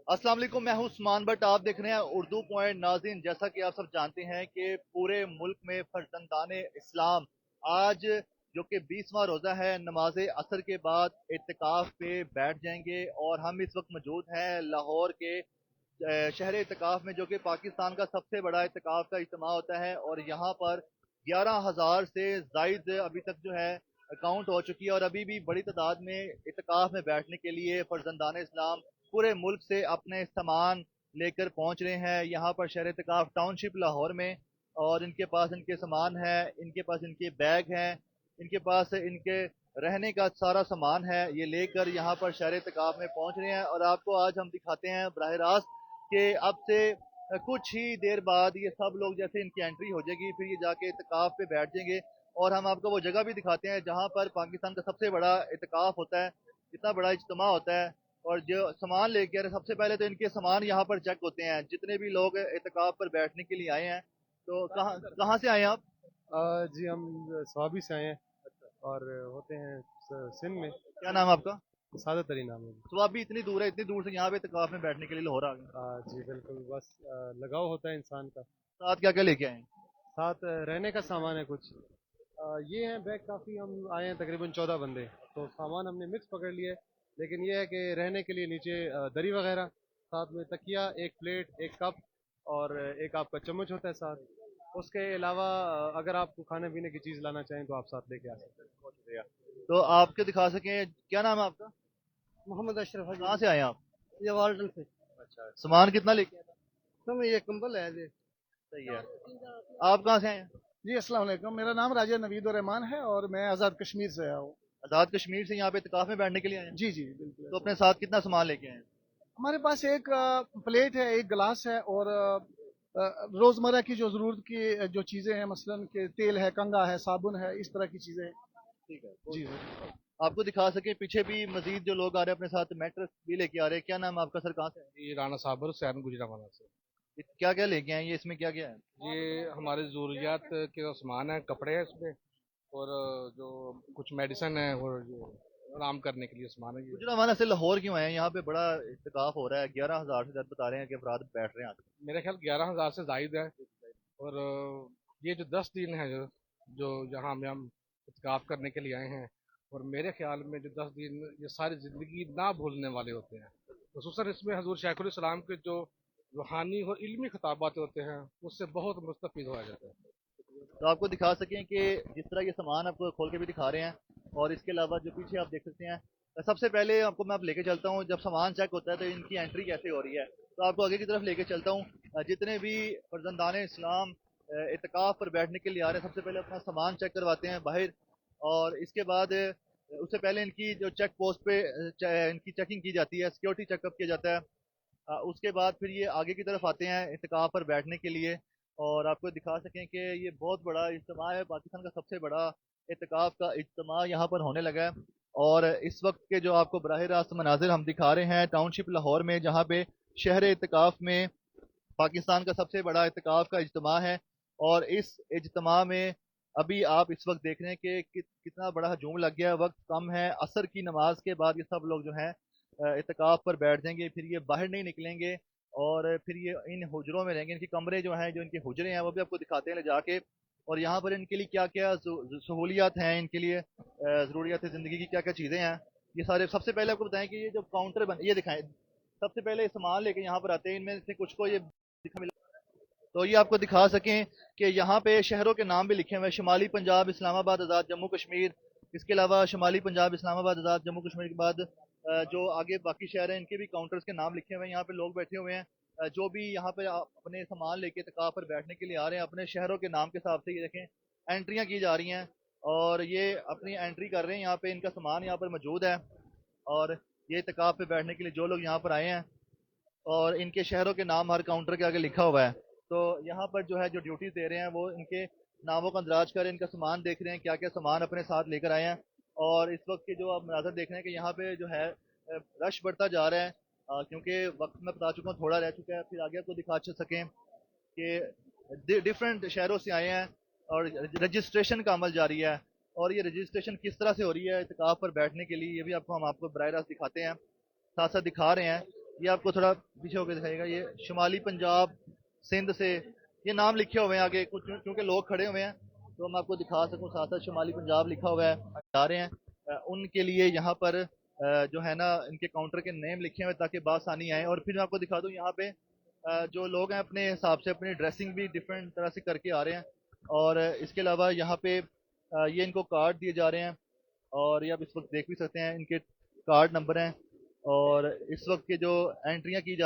अस्सलाम वालेकुम, मैं हूं उस्मान बट आप देख रहे हैं उर्दू पॉइंट। नाज़रीन, जैसा कि आप सब जानते हैं कि पूरे मुल्क में फर्जंदान इस्लाम आज जो कि 20वां रोज़ा है, नमाज असर के बाद इत्तिकाफ पे बैठ जाएंगे। और हम इस वक्त मौजूद हैं लाहौर के शहर इत्तिकाफ में, जो कि पाकिस्तान का सबसे बड़ा इत्तिकाफ का इज्तिमा होता है। और यहाँ पर 11,000 से जायद अभी तक जो है काउंट हो चुकी है, और अभी भी बड़ी तादाद में इत्तिकाफ में बैठने के लिए फर्जंदान इस्लाम पूरे मुल्क से अपने सामान लेकर पहुंच रहे हैं यहाँ पर शहर इत्तिकाफ टाउनशिप लाहौर में। और इनके पास इनके सामान है, इनके पास इनके बैग हैं, इनके पास इनके रहने का सारा सामान है, ये लेकर यहाँ पर शहर इत्तिकाफ में पहुंच रहे हैं। और आपको आज हम दिखाते हैं बराह रास्त कि अब से कुछ ही देर बाद ये सब लोग, जैसे इनकी एंट्री हो जाएगी, फिर ये जाके इत्तिकाफ पे बैठ जाएंगे। और हम आपको वो जगह भी दिखाते हैं जहाँ पर पाकिस्तान का सबसे बड़ा इत्तिकाफ होता है, इतना बड़ा इज्तिमा होता है। और जो सामान लेके आ रहे, सबसे पहले तो इनके सामान यहाँ पर चेक होते हैं, जितने भी लोग इत्तिकाफ पर बैठने के लिए आए हैं। तो कहाँ कहाँ से आए हैं आप? जी हम स्वाबी से आए हैं और होते हैं सिंध में। क्या नाम है आपका? सादत अली नाम है। तो आप भी इतनी दूर है, इतनी दूर से यहाँ पे इत्तिकाफ में बैठने के लिए लाहौर आ गए? जी बिल्कुल, बस लगाव होता है इंसान का। साथ क्या क्या लेके आए हैं? साथ रहने का सामान है कुछ। ये हैं बैग, काफ़ी हम आए हैं तकरीबन 14 बंदे, तो सामान हमने मिक्स पकड़ लिया है। लेकिन ये है कि रहने के लिए नीचे दरी वगैरह, साथ में तकिया, एक प्लेट, एक कप और एक आपका चम्मच होता है साथ। उसके अलावा अगर आपको खाने पीने की चीज़ लाना चाहें तो आप साथ लेके आ सकते हैं। बहुत शुक्रिया। तो आपके दिखा सकें, क्या नाम है आपका? मोहम्मद अशरफ कहाँ हजी। से आए हैं आप? ये वाल्टन से। अच्छा, सामान कितना लेके आए? तो ये कंबल है जी। सही है। आप कहाँ से आए हैं? जी अस्सलाम वालेकुम, मेरा नाम राजा नवीद रहमान है और मैं आज़ाद कश्मीर से आया हूँ। आज़ाद कश्मीर से यहाँ पे इत्तिकाफ में बैठने के लिए आए हैं? जी जी बिल्कुल तो ऐसा अपने है। साथ कितना सामान लेके आए हैं? हमारे पास एक प्लेट है, एक गिलास है और रोज़मर्रा की जो ज़रूरत की जो चीज़ें हैं, मसलन के तेल है, कंघा है, साबुन है, इस तरह की चीज़ें हैं। ठीक है। जी आपको दिखा सके पीछे भी मजीद जो लोग आ रहे हैं अपने साथ मैट्रेस भी लेके आ रहे हैं। क्या नाम है आपका सर, कहाँ से आए जी राना साबर सैन गुजरावाला से। हैं? क्या क्या लेके आए हैं? ये इसमें क्या क्या है? ये हमारे ज़रूरियात के जो सामान है, कपड़े हैं इसमें, और जो कुछ मेडिसिन है, और जो आराम करने के लिए सामान है ये। गुजरावाला से लाहौर क्यों आए हैं? यहाँ पे बड़ा इत्तिकाफ हो रहा है, 11,000 से ज्यादा बता रहे हैं कि अफराद बैठ रहे हैं आज। मेरे ख्याल 11,000 से जायद है। और ये जो 10 दिन है, जो जो यहाँ में हम इत्काफ करने के लिए आए हैं, और मेरे ख्याल में जो 10 दिन ये सारी ज़िंदगी ना भूलने वाले होते हैं। खुसूसन इसमें हजूर शेखुल इस्लाम के जो रूहानी और इल्मी खिताबात होते हैं, उससे बहुत मुस्तफ़ीद हो जाते हैं। तो आपको दिखा सकें कि जिस तरह ये सामान आपको खोल के भी दिखा रहे हैं, और इसके अलावा जो पीछे आप देख सकते हैं, सबसे पहले आपको मैं लेके चलता हूँ, जब सामान चेक होता है तो इनकी एंट्री कैसे हो रही है। तो आपको आगे की तरफ लेके चलता हूँ। जितने भी फर्जंदान इस्लाम इत्तिकाफ पर बैठने के लिए आ रहे हैं, सबसे पहले अपना सामान चेक करवाते हैं बाहर। और इसके बाद उससे पहले इनकी जो चेक पोस्ट पे इनकी चेकिंग की जाती है, सिक्योरिटी चेकअप किया जाता है। उसके बाद फिर ये आगे की तरफ आते हैं इत्तिकाफ पर बैठने के लिए। और आपको दिखा सकें कि ये बहुत बड़ा इज्तिमा है, पाकिस्तान का सबसे बड़ा इत्तिकाफ का इज्तिमा यहाँ पर होने लगा है। और इस वक्त के जो आपको बराह रास्त मनाजिर हम दिखा रहे हैं टाउनशिप लाहौर में, जहाँ पे शहर इत्तिकाफ में पाकिस्तान का सबसे बड़ा इत्तिकाफ का इज्तिमा है। और इस इज्तिमा में अभी आप इस वक्त देख रहे हैं कि कितना बड़ा हजूम लग गया है। वक्त कम है, असर की नमाज के बाद ये सब लोग जो हैं इत्तिकाफ पर बैठ जाएंगे, फिर ये बाहर नहीं निकलेंगे। और फिर ये इन हुजरों में रहेंगे। इनके कमरे जो हैं, जो इनके हुजरे हैं, वो भी आपको दिखाते हैं ले जाके। और यहाँ पर इनके लिए क्या क्या सहूलियात हैं, इनके लिए ज़रूरियात ज़िंदगी की क्या क्या चीज़ें हैं, ये सारे। सबसे पहले आपको बताएं कि ये जो काउंटर बन, ये दिखाएं। सबसे पहले सामान लेके यहाँ पर आते हैं, इनमें से कुछ को ये दिखा मिला। तो ये आपको दिखा सकें कि यहाँ पे शहरों के नाम भी लिखे हुए हैं, शुमाली पंजाब इस्लामाबाद आज़ाद जम्मू कश्मीर। इसके अलावा शुमाली पंजाब इस्लामाबाद आज़ाद जम्मू कश्मीर के बाद जो आगे बाकी शहर हैं, इनके भी काउंटर्स के नाम लिखे हुए हैं। यहाँ पे लोग बैठे हुए हैं, जो भी यहाँ पे अपने सामान लेके इत्तिकाफ पर बैठने के लिए आ रहे हैं, अपने शहरों के नाम के हिसाब से ये देखें एंट्रियाँ की जा रही हैं। और ये अपनी एंट्री कर रहे हैं, यहाँ पे इनका सामान यहाँ पर मौजूद है। और ये इत्तिकाफ पे बैठने के लिए जो लोग यहाँ पर आए हैं, और इनके शहरों के नाम हर काउंटर के आगे लिखा हुआ है। तो यहाँ पर जो है, जो ड्यूटीज दे रहे हैं, वो इनके नामों का अंदाज कर इनका सामान देख रहे हैं, क्या क्या सामान अपने साथ लेकर आए हैं। और इस वक्त के जो आप मनाजर देख रहे हैं कि यहाँ पे जो है रश बढ़ता जा रहा है, क्योंकि वक्त मैं बता चुका हूँ, थोड़ा रह चुका है। फिर आगे आपको दिखा सकें कि डिफरेंट शहरों से आए हैं, और रजिस्ट्रेशन का अमल जारी है। और ये रजिस्ट्रेशन किस तरह से हो रही है इत्तिकाफ पर बैठने के लिए, ये भी आपको हम आपको बराह रास्त दिखाते हैं, साथ साथ दिखा रहे हैं। ये आपको थोड़ा पीछे होकर दिखाएगा, ये शुमाली पंजाब सिंध से ये नाम लिखे हुए हैं आगे कुछ, क्योंकि लोग खड़े हुए हैं तो मैं आपको दिखा सकूं, साथ साथ शुमाली पंजाब लिखा हुआ है जा रहे हैं। उनके लिए यहाँ पर जो है ना इनके काउंटर के नेम लिखे हुए हैं ताकि बासानी आए। और फिर मैं आपको दिखा दूं यहाँ पे जो लोग हैं अपने हिसाब से अपनी ड्रेसिंग भी डिफरेंट तरह से करके आ रहे हैं। और इसके अलावा यहाँ पे ये इनको कार्ड दिए जा रहे हैं और ये आप इस वक्त देख भी सकते हैं, इनके कार्ड नंबर हैं और इस वक्त के जो एंट्रियाँ की जा